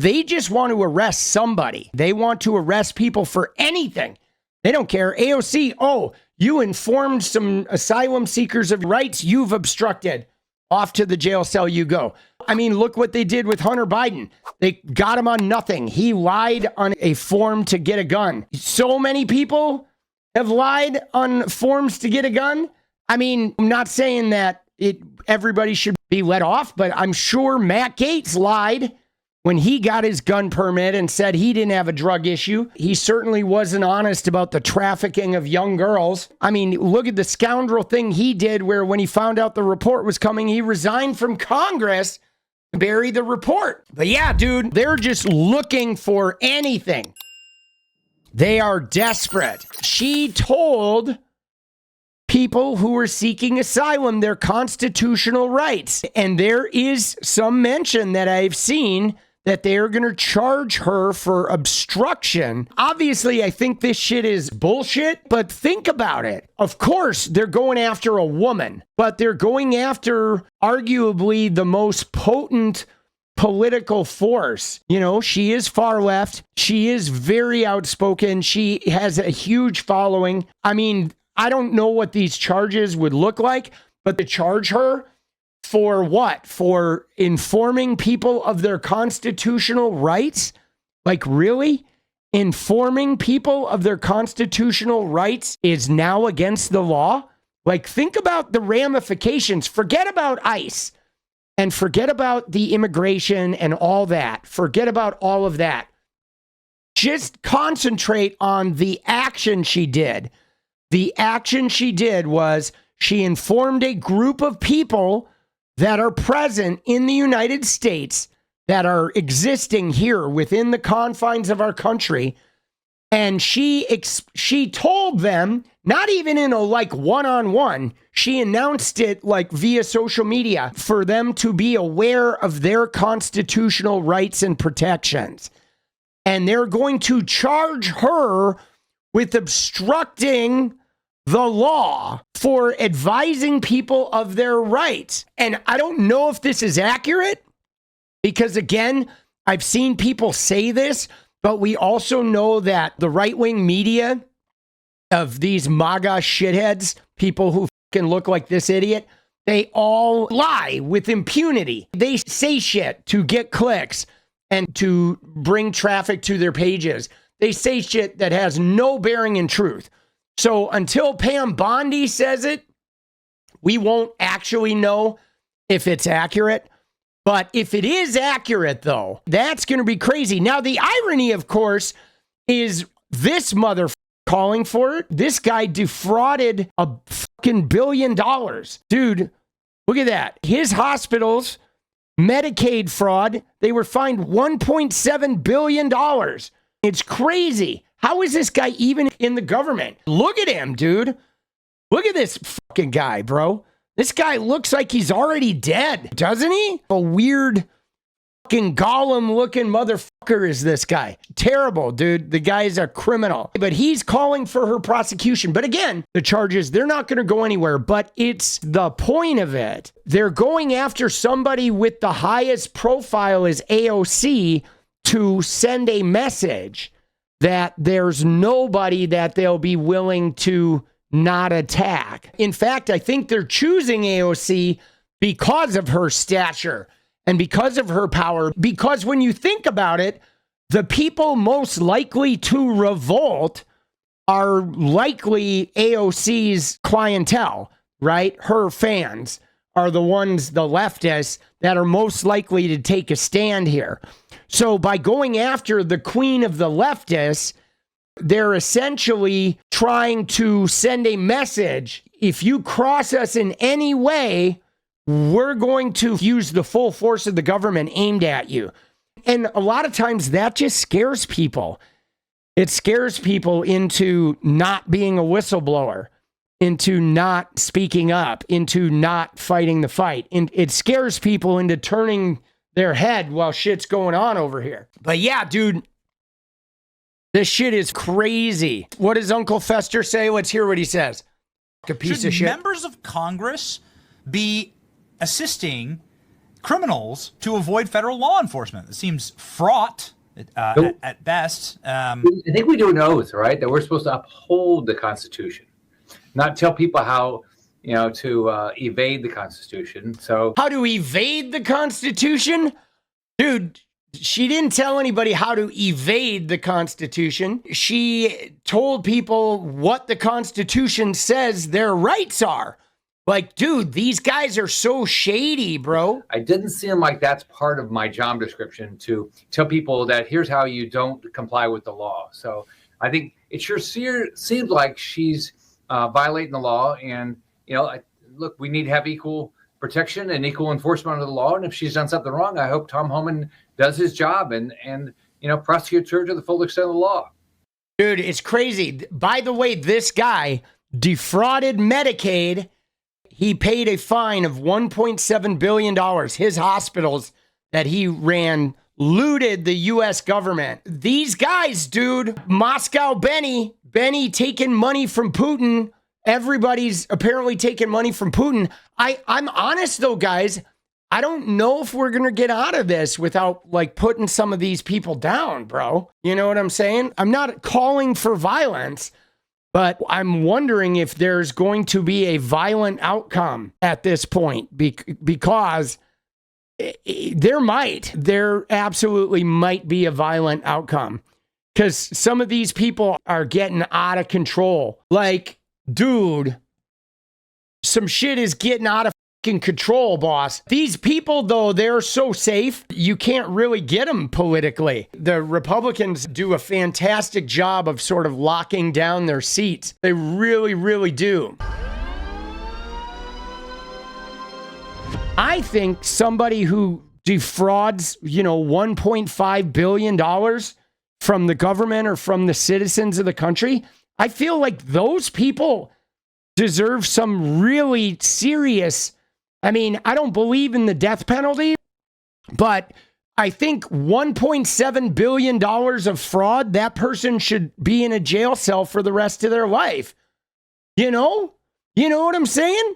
they just want to arrest somebody. They want to arrest people for anything. They don't care. AOC, oh, you informed some asylum seekers of rights you've obstructed. Off to the jail cell you go. I mean, look what they did with Hunter Biden. They got him on nothing. He lied on a form to get a gun. So many people have lied on forms to get a gun. I mean, I'm not saying that everybody should be let off, but I'm sure Matt Gaetz lied when he got his gun permit and said he didn't have a drug issue. He certainly wasn't honest about the trafficking of young girls. I mean, look at the scoundrel thing he did where when he found out the report was coming, he resigned from Congress to bury the report. But yeah, dude, they're just looking for anything. They are desperate. She told people who were seeking asylum their constitutional rights. And there is some mention that I've seen that they're going to charge her for obstruction. Obviously, I think this shit is bullshit, but think about it. Of course, they're going after a woman, but they're going after arguably the most potent political force. You know, she is far left. She is very outspoken. She has a huge following. I mean, I don't know what these charges would look like, but to charge her for what? For informing people of their constitutional rights? Like, really? Informing people of their constitutional rights is now against the law? Like, think about the ramifications. Forget about ICE and forget about the immigration and all that. Forget about all of that. Just concentrate on the action she did. The action she did was she informed a group of people that are present in the United States, that are existing here within the confines of our country. And she told them, not even in a like one-on-one, she announced it like via social media for them to be aware of their constitutional rights and protections. And they're going to charge her with obstructing the law for advising people of their rights. And I don't know if this is accurate because, again, I've seen people say this, but we also know that the right-wing media of these Maga shitheads, people who can look like this idiot, they all lie with impunity. They say shit to get clicks and to bring traffic to their pages. They say shit that has no bearing in truth. So until Pam Bondi says it, we won't actually know if it's accurate. But if it is accurate, though, that's going to be crazy. Now, the irony, of course, is this motherfucker calling for it. This guy defrauded a fucking $1 billion. Dude, look at that. His hospitals, Medicaid fraud, they were fined $1.7 billion. It's crazy. How is this guy even in the government? Look at him, dude. Look at this fucking guy, bro. This guy looks like he's already dead, doesn't he? A weird fucking Gollum-looking motherfucker is this guy. Terrible, dude. The guy's a criminal. But he's calling for her prosecution. But again, the charges, they're not going to go anywhere. But it's the point of it. They're going after somebody with the highest profile as AOC to send a message that there's nobody that they'll be willing to not attack. In fact, I think they're choosing AOC because of her stature and because of her power. Because when you think about it, the people most likely to revolt are likely AOC's clientele, right? Her fans are the ones, the leftists, that are most likely to take a stand here. So by going after the queen of the leftists, they're essentially trying to send a message. If you cross us in any way, we're going to use the full force of the government aimed at you. And a lot of times that just scares people. It scares people into not being a whistleblower, into not speaking up, into not fighting the fight. And it scares people into turning their head while shit's going on over here. But yeah, dude, this shit is crazy. What does Uncle Fester say? Let's hear what he says. A piece of shit. Should members of Congress be assisting criminals to avoid federal law enforcement. It seems fraught at best. I think we do an oath, right? That we're supposed to uphold the Constitution, not tell people how, to evade the Constitution. So how to evade the Constitution? Dude, she didn't tell anybody how to evade the Constitution. She told people what the Constitution says their rights are. Like, dude, these guys are so shady, bro. I didn't seem like that's part of my job description, to tell people that here's how you don't comply with the law. So I think it sure seems like she's violating the law. And, look, we need to have equal protection and equal enforcement of the law. And if she's done something wrong, I hope Tom Homan does his job and prosecutes her to the full extent of the law. Dude, it's crazy. By the way, this guy defrauded Medicaid. He paid a fine of $1.7 billion. His hospitals that he ran looted the U.S. government. These guys, dude, Moscow Benny taking money from Putin. Everybody's apparently taking money from Putin. I'm honest, though, guys. I don't know if we're going to get out of this without, putting some of these people down, bro. You know what I'm saying? I'm not calling for violence, but I'm wondering if there's going to be a violent outcome at this point, because there absolutely might be a violent outcome, because some of these people are getting out of control. Dude, some shit is getting out of control, boss. These people, though, they're so safe, you can't really get them politically. The Republicans do a fantastic job of sort of locking down their seats. They really, really do. I think somebody who defrauds, $1.5 billion from the government or from the citizens of the country, I feel like those people deserve some really serious. I mean, I don't believe in the death penalty, but I think $1.7 billion of fraud, that person should be in a jail cell for the rest of their life. You know what I'm saying?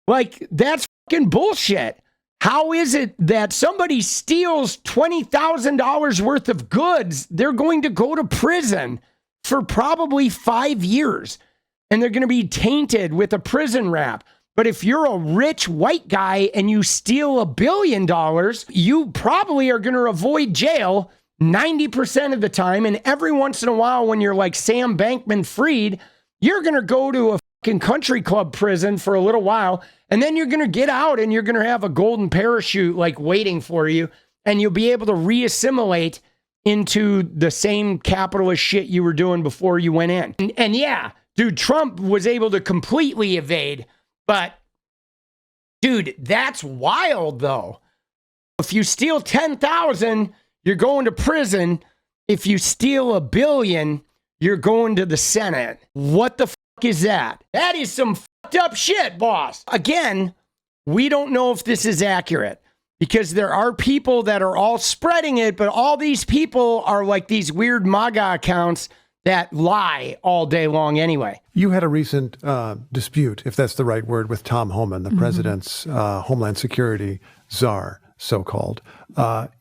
That's fucking bullshit. How is it that somebody steals $20,000 worth of goods, they're going to go to prison for probably 5 years, and they're going to be tainted with a prison rap? But if you're a rich white guy and you steal $1 billion, you probably are going to avoid jail 90% of the time. And every once in a while, when you're like Sam Bankman-Fried, you're going to go to a fucking country club prison for a little while. And then you're going to get out and you're going to have a golden parachute waiting for you. And you'll be able to reassimilate into the same capitalist shit you were doing before you went in. And yeah, dude, Trump was able to completely evade. But, dude, that's wild, though. If you steal 10,000, you're going to prison. If you steal $1 billion, you're going to the Senate. What the fuck is that? That is some fucked up shit, boss. Again, we don't know if this is accurate, because there are people that are all spreading it, but all these people are like these weird Maga accounts that lie all day long anyway. You had a recent dispute, if that's the right word, with Tom Homan, the president's Homeland Security czar, so-called.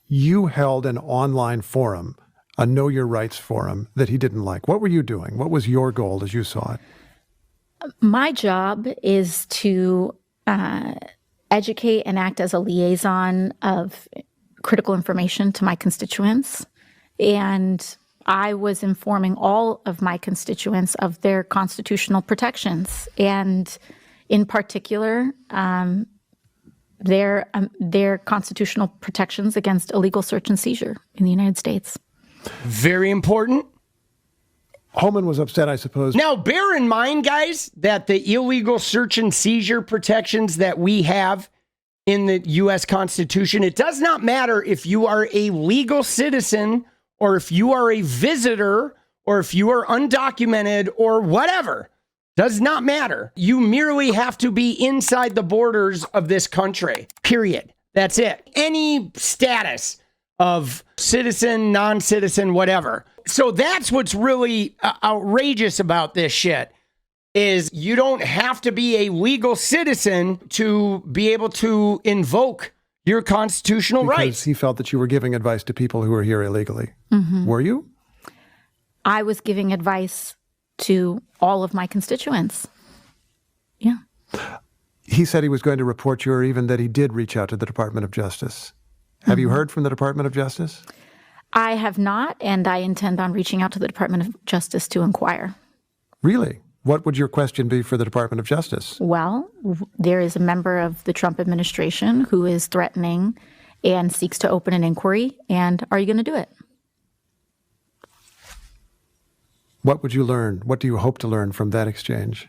You held an online forum, a Know Your Rights forum, that he didn't like. What were you doing? What was your goal as you saw it? My job is to educate and act as a liaison of critical information to my constituents. And I was informing all of my constituents of their constitutional protections, and in particular, their constitutional protections against illegal search and seizure in the United States. Very important. Homan was upset, I suppose. Now, bear in mind, guys, that the illegal search and seizure protections that we have in the U.S. Constitution, it does not matter if you are a legal citizen or if you are a visitor, or if you are undocumented, or whatever. Does not matter. You merely have to be inside the borders of this country. Period. That's it. Any status of citizen, non-citizen, whatever. So that's what's really outrageous about this shit, is you don't have to be a legal citizen to be able to invoke your constitutional because rights. he felt that you were giving advice to people who were here illegally. Were you? I was giving advice to all of my constituents. Yeah. He said he was going to report you, or even that he did reach out to the Department of Justice. Have you heard from the Department of Justice? I have not, and I intend on reaching out to the Department of Justice to inquire. Really? What would your question be for the Department of Justice? Well, there is a member of the Trump administration who is threatening and seeks to open an inquiry, and are you going to do it? What would you learn? What do you hope to learn from that exchange?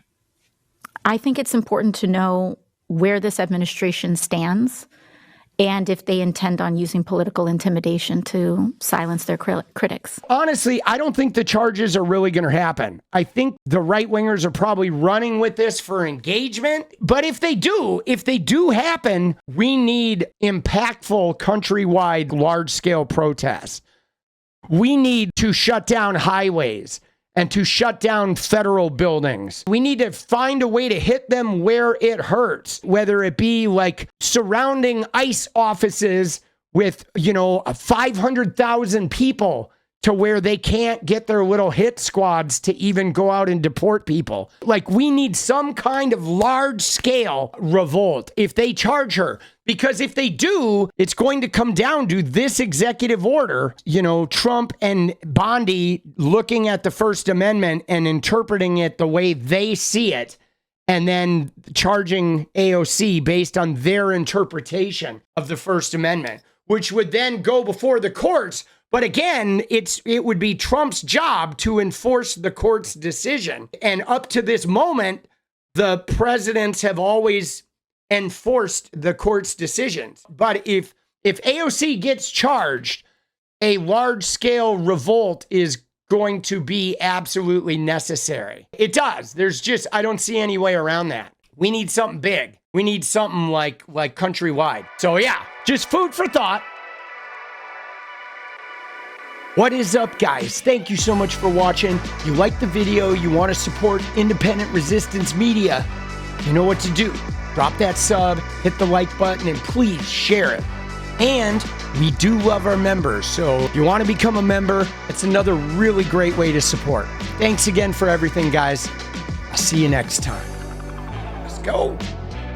I think it's important to know where this administration stands and if they intend on using political intimidation to silence their critics. Honestly, I don't think the charges are really going to happen. I think the right-wingers are probably running with this for engagement. But if they do happen, we need impactful countrywide large-scale protests. We need to shut down highways and to shut down federal buildings. We need to find a way to hit them where it hurts, whether it be like surrounding ICE offices with, 500,000 people to where they can't get their little hit squads to even go out and deport people. Like, we need some kind of large scale revolt if they charge her. Because if they do, it's going to come down to this executive order, Trump and Bondi looking at the First Amendment and interpreting it the way they see it, and then charging AOC based on their interpretation of the First Amendment, which would then go before the courts. But again, it would be Trump's job to enforce the court's decision. And up to this moment, the presidents have always enforced the court's decisions. But if AOC gets charged, a large-scale revolt is going to be absolutely necessary. It does. I don't see any way around that. We need something big. We need something like countrywide. So yeah, just food for thought. What is up, guys? Thank you so much for watching. You like the video, you want to support independent resistance media, you know what to do. Drop that sub, hit the like button, and please share it. And we do love our members, so if you want to become a member, it's another really great way to support. Thanks again for everything, guys. I'll see you next time. Let's go.